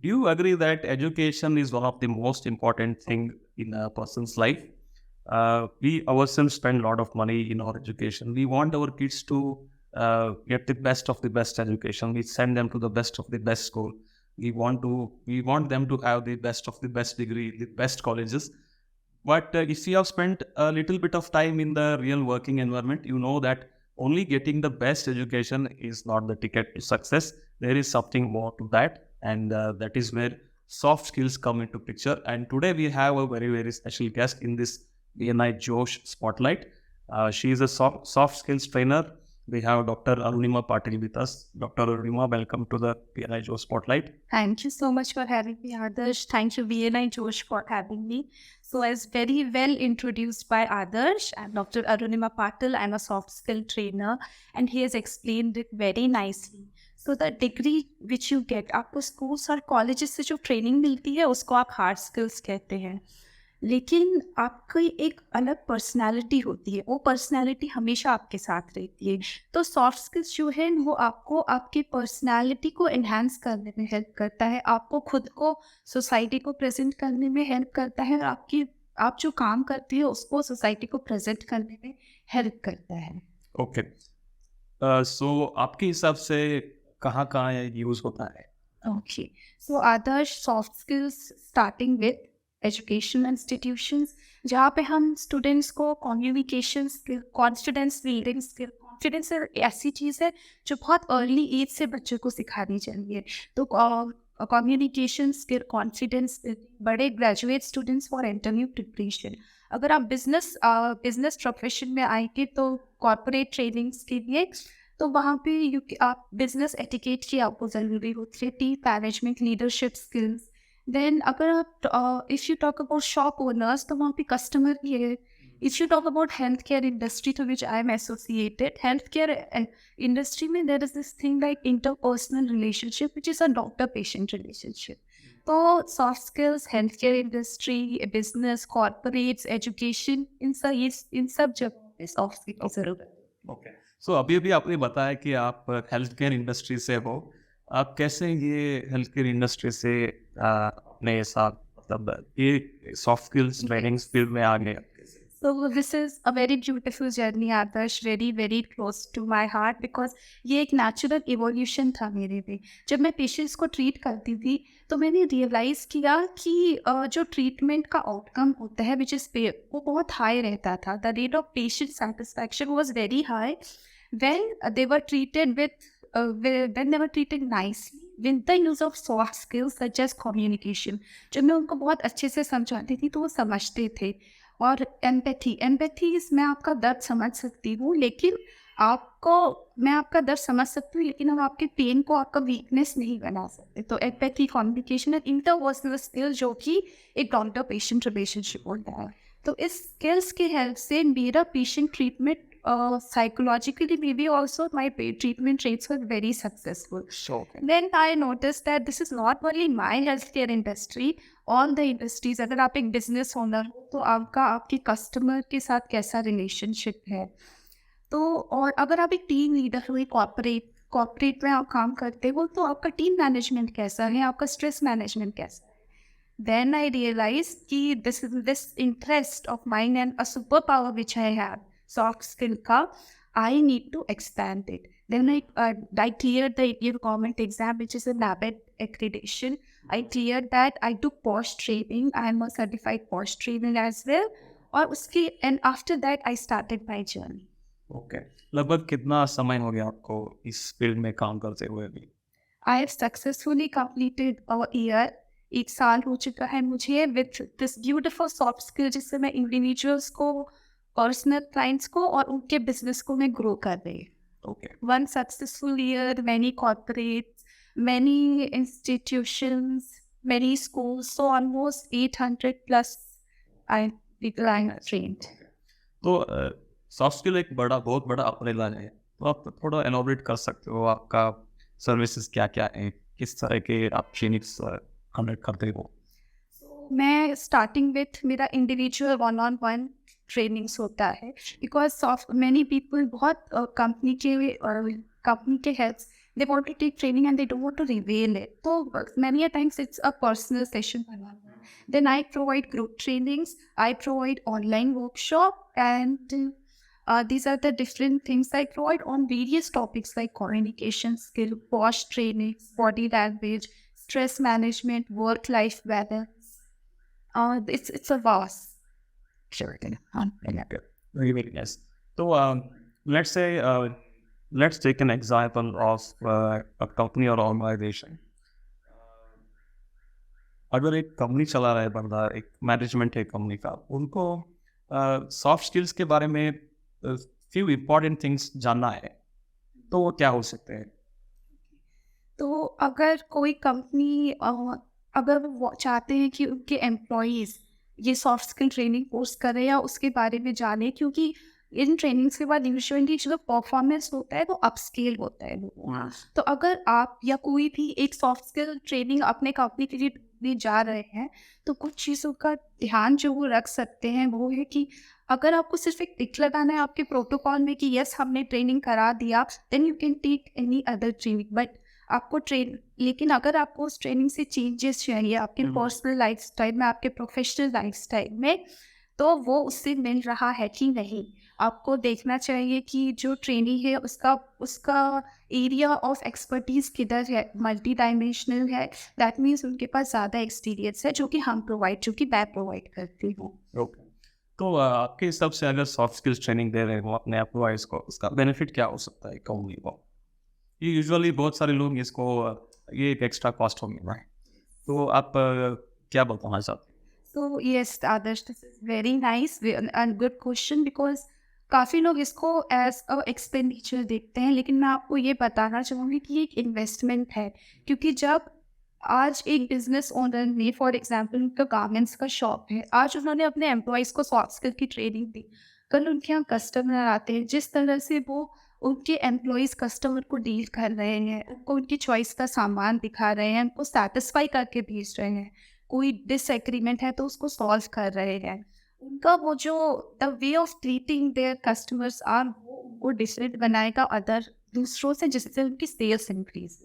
Do you agree that education is one of the most important thing in a person's life? We ourselves spend a lot of money in our education. We want our kids to get the best of the best education. We send them to the best of the best school. We want them to have the best of the best degree, the best colleges. But if you have spent a little bit of time in the real working environment, you know that only getting the best education is not the ticket to success. There is something more to that, and that is where soft skills come into picture. And today we have a very, very special guest in this BNI Josh Spotlight. She is a soft skills trainer. We have Dr. Arunima Patil with us. Dr. Arunima, welcome to the BNI Josh Spotlight. Thank you so much for having me, Adarsh. Thank you, BNI Josh, for having me. So, as very well introduced by Adarsh, I'm Dr. Arunima Patil. I'm a soft skill trainer, and he has explained it very nicely. So, the degree which you get, आपको schools और colleges से जो training मिलती है, उसको आप hard skills कहते हैं. लेकिन आपकी एक अलग पर्सनालिटी होती है, वो पर्सनालिटी हमेशा आपके साथ रहती है. तो सॉफ्ट स्किल्स जो है वो आपको आपकी पर्सनालिटी को एनहांस करने में हेल्प करता है, आपको खुद को सोसाइटी को प्रेजेंट करने में हेल्प करता है, और आप जो काम करती है उसको सोसाइटी को प्रेजेंट करने में हेल्प करता है. ओके, सो आपके हिसाब से कहाँ कहाँ यूज होता है? Okay, so Adarsh soft skills starting with educational institutions, जहाँ पे हम स्टूडेंट्स को communication skill, confidence building skill, confidence ऐसी चीज़ है जो बहुत अर्ली एज से बच्चों को सिखानी चाहिए. तो कम्युनिकेशन स्किल, कॉन्फिडेंस, बड़े graduate students for interview preparation. अगर आप बिजनेस प्रोफेशन में आएंगे तो कॉर्पोरेट ट्रेनिंग्स के लिए, तो वहाँ पे आप बिजनेस एटिकेट की आपको ज़रूरी होती है, team management, leadership skills. Then अगर आप if you talk about shop owners, तो वहाँ पे कस्टमर की है. If you talk about health care industry to which I am associated, health care industry में there is this thing like interpersonal relationship which is a doctor patient relationship. तो soft skills, health care industry, business, corporates, education, इन सब जगहों पे soft skill की ज़रूरत है. Okay, सो अभी आपने बताया कि आप हेल्थ केयर इंडस्ट्री से हो. आप कैसे ये हेल्थ केयर इंडस्ट्री से अपने साथ मतलब ये सॉफ्ट स्किल्स ट्रेनिंग फील्ड में आ गए? So this is a very beautiful journey, Adarsh, very very close to my heart, because ये एक natural evolution था मेरे में. जब मैं पेशेंट्स को ट्रीट करती थी तो मैंने रियलाइज़ किया कि जो ट्रीटमेंट का आउटकम होता है विच इज़ पे, वो बहुत हाई रहता था. The rate of patient satisfaction was very high when they were treated when they were treated nicely with the use of soft skills such as communication. जब मैं उनको बहुत अच्छे से समझाती थी तो वो समझते थे. और एम्पैथी मैं आपका दर्द समझ सकती हूँ, लेकिन मैं आपका दर्द समझ सकती हूँ, लेकिन हम आपके पेन को आपका वीकनेस नहीं बना सकते. तो एम्पैथी, कम्युनिकेशन और इंटरपर्सनल स्किल जो कि एक डॉक्टर पेशेंट रिलेशनशिप होता है. तो इस स्किल्स की हेल्प से मेरा patient treatment psychologically, maybe also my treatment rates were very successful. Sure. Then I noticed that this is not only my healthcare industry, all the industries. अगर आप एक business owner हो तो आपके customer के साथ कैसा relationship है. तो और अगर आप एक टीम लीडर हो, कॉर्पोरेट में आप काम करते हो, तो आपका टीम मैनेजमेंट कैसा है, आपका स्ट्रेस मैनेजमेंट कैसा है. Then I realized कि this interest of mine and a superpower which I have, soft skill का, I need to expand it. Then I cleared the Indian government exam, which is a NABED accreditation. I cleared that. I took POSH training. I am a certified POSH trainer as well. And after that I started my journey. Okay, लगभग कितना समय हो गया आपको इस field में काम करते हुए भी? I have successfully completed a year. 1 साल हो चुका है मुझे with this beautiful soft skill, जिससे मैं इंडिविजुअल्स को, पर्सनल क्लाइंट्स को और उनके बिजनेस को मैं ग्रो कर रही हूँ. Okay, 1 successful year, many corporates, many institutions, many schools, so almost 800 plus people I have trained. तो सॉफ्ट स्किल एक बहुत बड़ा अम्ब्रेला है. तो आप थोड़ा एलॉबरेट कर सकते हो, आपका सर्विसेज क्या क्या है, किस तरह के आप ट्रेनिंग्स कंडक्ट करते हो? मैं स्टार्टिंग विथ मेरा इंडिविजुअल 1-on-1 ट्रेनिंग्स होता है, बिकॉज मैनी पीपल बहुत कंपनी के helps they want to take training and they don't want to reveal it. So many a times it's a personal session. Then I provide group trainings, I provide online workshop, and these are the different things I provide on various topics like communication skill, POSH trainings, body language, stress management, work-life balance. It's a vast. Sure. Very, very nice. So let's say let's take an example of a company or organization. अगर एक company चला रहा है बंदा, एक management है company का, उनको सॉफ्ट स्किल्स के बारे में फ्यू इम्पोर्टेंट थिंग्स जानना है, तो वो क्या हो सकते हैं? तो अगर कोई कंपनी अगर वो चाहते हैं कि उनके एम्प्लॉयज़ ये सॉफ्ट स्किल ट्रेनिंग कोर्स करें या उसके बारे में जाने, क्योंकि इन ट्रेनिंग्स के बाद यूजुअली जो परफॉर्मेंस होता है वो अपस्केल होता है लोगों का। तो अगर आप या कोई भी एक सॉफ्ट स्किल ट्रेनिंग अपने कंपनी के लिए जा रहे हैं, तो कुछ चीज़ों का ध्यान जो वो रख सकते हैं वो है कि अगर आपको सिर्फ एक टिक लगाना है आपके प्रोटोकॉल में कि यस हमने ट्रेनिंग करा दिया, then you can take any other training, but आपको लेकिन अगर आपको उस ट्रेनिंग से चेंजेस चाहिए आपके पर्सनल लाइफस्टाइल में, आपके प्रोफेशनल लाइफस्टाइल में, तो वो उससे मिल रहा है कि नहीं। आपको देखना चाहिए कि जो ट्रेनिंग है उसका एरिया ऑफ एक्सपर्टीज़ किधर है, मल्टी डायमेंशनल है, दैट मीन्स उनके पास ज़्यादा एक्सपीरियंस है जो कि मैं प्रोवाइड करती हूँ। ओके, तो आपके हिसाब से अगर सॉफ्ट स्किल्स ट्रेनिंग दे रहे हो अपने एम्प्लॉयज़ को, उसका बेनिफिट क्या हो सकता है कंपनी को? ये यूजुअली बहुत सारे लोग इसको ये एक एक्स्ट्रा कॉस्ट होगी, राइट? तो आप क्या बताना चाहते हैं? So yes, Adarsh, this is very nice and good question because काफ़ी लोग इसको एज अ एक्सपेंडिचर देखते हैं, लेकिन मैं आपको ये बताना चाहूँगी कि ये एक इन्वेस्टमेंट है। क्योंकि जब आज एक बिजनेस ओनर ने फॉर एग्जांपल उनका गारमेंट्स का शॉप है, आज उन्होंने अपने एम्प्लॉयज़ को सॉफ्ट स्किल की ट्रेनिंग दी, कल उनके यहाँ कस्टमर आते हैं, जिस तरह से वो उनके एम्प्लॉयज़ कस्टमर को डील कर रहे हैं, उनको उनकी चॉइस का सामान दिखा रहे हैं, उनको सेटिस्फाई करके भेज रहे हैं, कोई डिसएग्रीमेंट है तो उसको सॉल्व कर रहे हैं, उनका वो जो the way of treating their customers are वो डिफरेंट बनाएगा अदर दूसरों से, जिससे उनकी sales increase.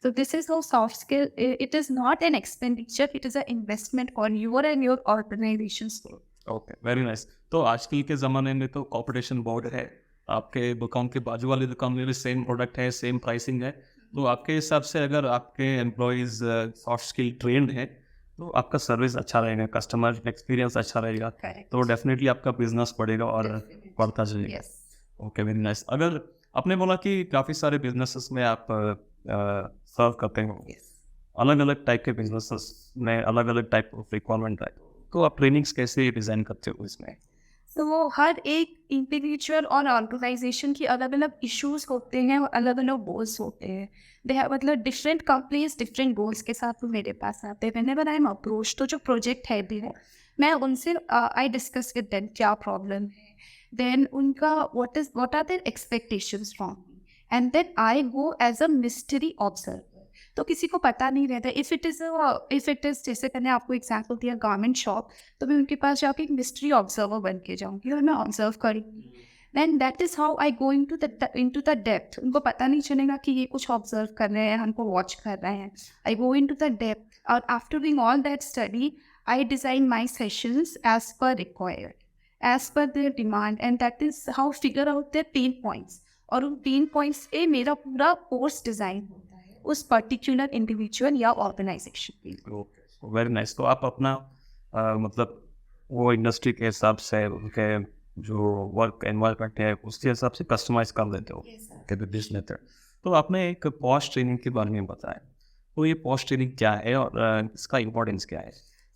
So this is how soft skill, it is not an expenditure, it is an investment on your and your organization's growth. Okay, very nice. तो आजकल के ज़माने में तो कॉम्पिटिशन बहुत है, आपके दुकान के बाजू वाली दुकान में भी सेम प्रोडक्ट है, सेम प्राइसिंग है, तो आपके हिसाब से अगर आपके एम्प्लॉयज़ सॉफ्ट स्किल ट्रेंड है तो आपका सर्विस अच्छा रहेगा, कस्टमर एक्सपीरियंस अच्छा रहेगा, तो डेफिनेटली आपका बिजनेस बढ़ेगा और बढ़ता जाएगा। Okay, very nice. अगर आपने बोला कि काफ़ी सारे बिजनेसेस में आप सर्व करते हो, अलग अलग टाइप के बिजनेसेस में अलग अलग टाइप ऑफ रिक्वायरमेंट है, तो आप ट्रेनिंग्स कैसे डिज़ाइन करते हो इसमें? तो वो हर एक इंडिविजुअल और ऑर्गेनाइजेशन की अलग अलग इश्यूज होते हैं और अलग अलग गोल्स होते हैं। मतलब डिफरेंट कंपनीज डिफरेंट गोल्स के साथ मेरे पास आते हैं। व्हेनेवर आई एम अप्रोच, तो जो प्रोजेक्ट है भी है, मैं उनसे आई डिस्कस विद देम क्या प्रॉब्लम है, देन उनका what are their expectations from me, and then I go as a mystery observer. तो किसी को पता नहीं रहता, इफ़ इट इज़ जैसे मैंने आपको एग्जाम्पल दिया गारमेंट शॉप, तो मैं उनके पास जाके एक मिस्ट्री ऑब्जर्वर बन के जाऊँगी और मैं ऑब्जर्व करूँगी। Then that is how I go into the depth. उनको पता नहीं चलेगा कि ये कुछ ऑब्जर्व कर रहे हैं, हमको वॉच कर रहे हैं। I go into the depth, और after doing all that study I design my sessions as per required, as per their demand, and that is how figure out their pain points. और उन pen points पे मेरा पूरा course design होता है उस particular individual या organisation के लिए। Very nice. तो आप अपना मतलब वो इंडस्ट्री के हिसाब से उनके जो वर्क एनवायरनमेंट है उसके हिसाब से कस्टमाइज कर देते हो कैपेबिलिटीज लेते हो। तो आपने एक पॉश ट्रेनिंग के बारे में बताया, तो ये पॉश ट्रेनिंग क्या है और इसका इम्पोर्टेंस क्या है?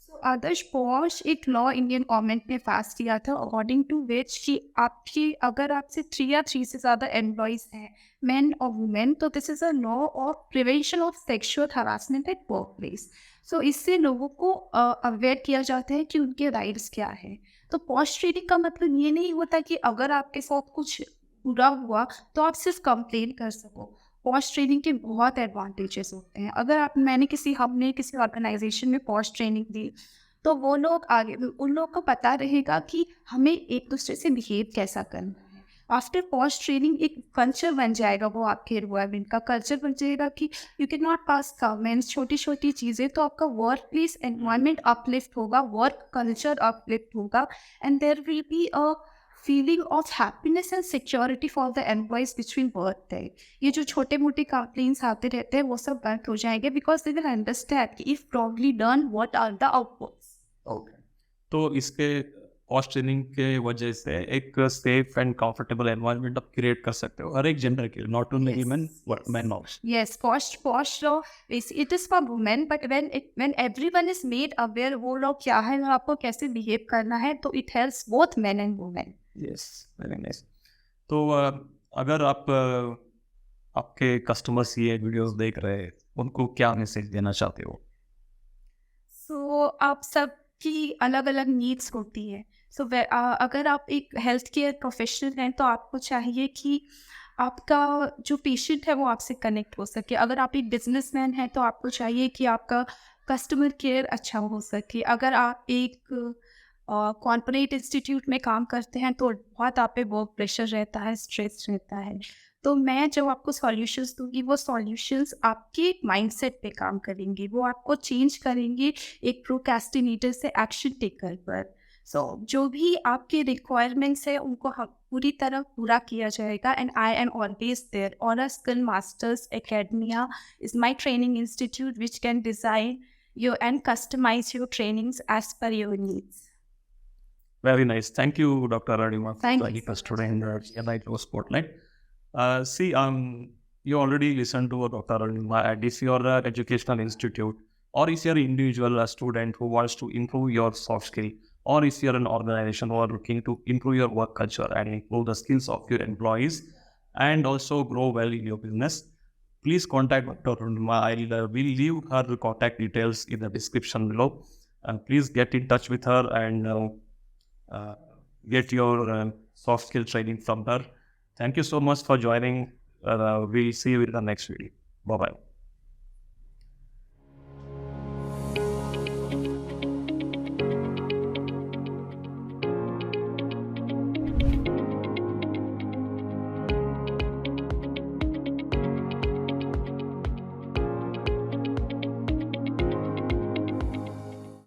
आदर्श, पॉश एक लॉ इंडियन गवर्नमेंट ने पास किया था, अकॉर्डिंग टू विच कि आपकी अगर आपसे 3 या 3 से ज़्यादा एम्प्लॉयज़ हैं, मेन और वुमेन, तो this is a law of prevention of sexual harassment at work place. So इससे लोगों को अवेयर किया जाता है कि उनके राइट्स क्या हैं। तो पॉश ट्रेनिंग का मतलब ये नहीं होता कि अगर आपके साथ कुछ बुरा हुआ तो आप सिर्फ कंप्लेन कर सको। पॉश ट्रेनिंग के बहुत एडवांटेजेस होते हैं। अगर हमने किसी ऑर्गेनाइजेशन में पॉश ट्रेनिंग दी, तो वो लोग आगे उन लोगों को पता रहेगा कि हमें एक दूसरे से बिहेव कैसा करना है, आफ्टर पोस्ट ट्रेनिंग एक कल्चर बन जाएगा, वो आपके एनवायरमेंट का कल्चर बन जाएगा कि you can not pass comments, छोटी छोटी चीज़ें, तो आपका वर्क प्लेस एनवायरमेंट अपलिफ्ट होगा, वर्क कल्चर अपलिफ्ट होगा, and there will be a feeling of happiness and security for the employees between work day. ये जो छोटे मोटे कंप्लेंट्स आते रहते हैं वो सब बंद हो जाएंगे, बिकॉज दे विल अंडरस्टैंड कि if properly done what are the outputs. Okay, तो इसके कॉस्ट ट्रेनिंग के वजह से एक सेफ एंड कंफर्टेबल एनवायरनमेंट आप क्रिएट कर सकते हो हर एक जेंडर के लिए, not only women man also. Yes, post law it is for women, but when everyone is made aware वो लोग क्या है और आपको कैसे बिहेव करना है, तो it helps both men and women. Yes, very nice. तो अगर आप आपके कस्टमर्स ये वीडियोस देख रहे हैं, उनको क्या मैसेज देना चाहते हो? So आप सबकी अलग अलग नीड्स होती है। सो अगर आप एक हेल्थ केयर प्रोफेशनल हैं तो आपको चाहिए कि आपका जो पेशेंट है वो आपसे कनेक्ट हो सके। अगर आप एक बिजनेसमैन हैं तो आपको चाहिए कि आपका कस्टमर केयर अच्छा हो सके। अगर आप एक कॉर्पोरेट इंस्टीट्यूट में काम करते हैं तो बहुत आप पे वर्क प्रेशर रहता है, स्ट्रेस रहता है। तो मैं जब आपको सॉल्यूशंस दूंगी, वो सॉल्यूशंस आपके माइंडसेट पे काम करेंगे, वो आपको चेंज करेंगे एक प्रोक्रेस्टिनेटर से एक्शन टेकर पर। सो जो भी आपके रिक्वायरमेंट्स है उनको हम पूरी तरह पूरा किया जाएगा, and I am always there. Aura Skill Masters Academia is my training institute which can design your and customize your trainings as per your needs. Very nice. Thank you, Dr. Arima, for Thank you joining so us today in the Light Rose Spotlight. See, you already listened to Dr. Arima, and if you're an educational institute, or if you're an individual, a student who wants to improve your soft skill, or if you're an organization who are looking to improve your work culture and improve the skills of your employees, and also grow well in your business, please contact Dr. Arima. We'll leave her contact details in the description below. Please get in touch with her and get your soft skill training from her. Thank you so much for joining. We'll see you in the next video. Bye-bye.